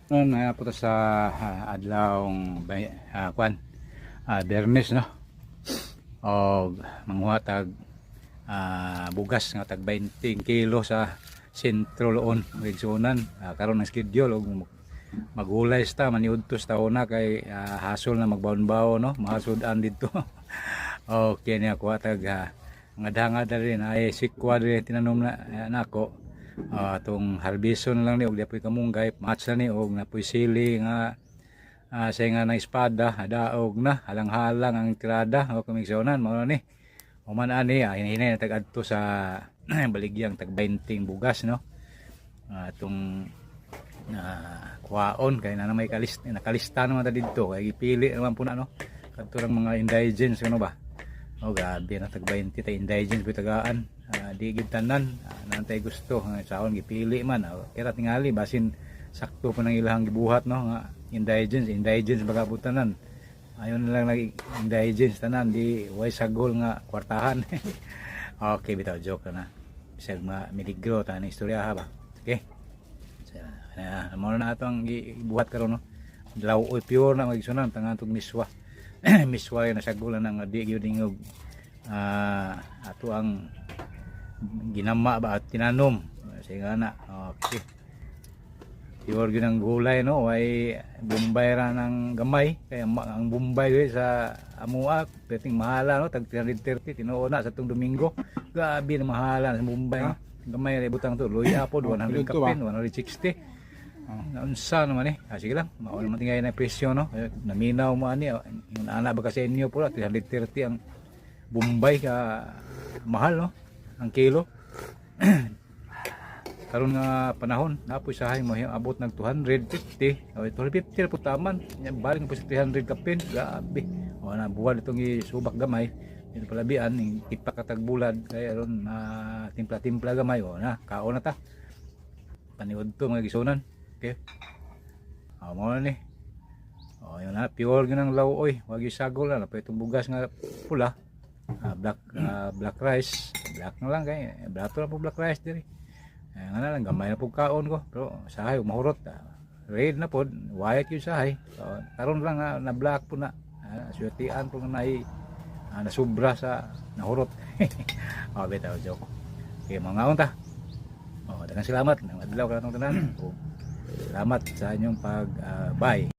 Noon po ta sa adlawng Bernes no. Og manguha tag bugas nga tag 20 kilo sa sentro loon Rigsonan. Karon ang schedule og magulay sta maniudtos ta una kay hasol na magbaon-baon no, mahasudan dito. Okay niya kuha tag nga danga rin ay sikwa rin tinanom na nako. Atong harbison lang ni og diapoy kamunggay match na ni og napoy sili nga say nga na espada daog na halang-halang ang tirada o komisyonan mao ni human ani hinay na tag adto sa baligyang tag 20 bugas no. Atong kuhaon kay na may nakalista naman ta didto kay gipili naman po na no kadto lang mga indigens ano ba. Oh, grabe na tag 20 ta indigens bitagaan. Di gid tanan nantay gusto saon gipili man kaya tingali basin sakto pa nang ilahang gibuhat no nga indigens baga tanan ayon na lang lagi indigens tanan di way sagol nga kwartahan. Okay bitaw joke na bisag miligro ta na istorya ha ba. Okay mo na ato ang gibuhat karon no law oy pure na magsunan tangatong miswa. Miswa na sagulan ng di gyud ingog ato ang ginama ba at tinanom sige na. Okay pure gyud ang gulay no way bombay ra ng gamay kaya ang bombay sa amua peting mahala no tag 330 tinuo na sa tong Domingo gabi na mahala sa bombay no gamay ra butang to luya pod 100 kapin 160 unsa naman sige lang mao naman tingay na presyo no naminaw mo ani yung ana ba kasi inyo pula 330 ang bombay ka mahal no ang kilo. Karon nga panahon napoy sahay mo abot ng 250 o 250 po taman baling po sa 300 kapin grabe o na buwan itong isubak gamay dito palabian ning tipak katag bulad kaya ron timpla-timpla gamay o na kaon na ta paniud to mga gisunan. Okay mo na ni yun na pure yun ang lawoy wag isagol na pa itong bugas nga pula black rice black na lang kay blato na po black rice diri nga na lang gamay na po kaon ko pero sahay mahurot red na po white yung sahay karon lang na black po na suwetian po na nasubra sa nahurot. Bitaw joke. Okay mga unta daghang salamat ng adlaw kanang tanan. Salamat sa inyong pag-buy.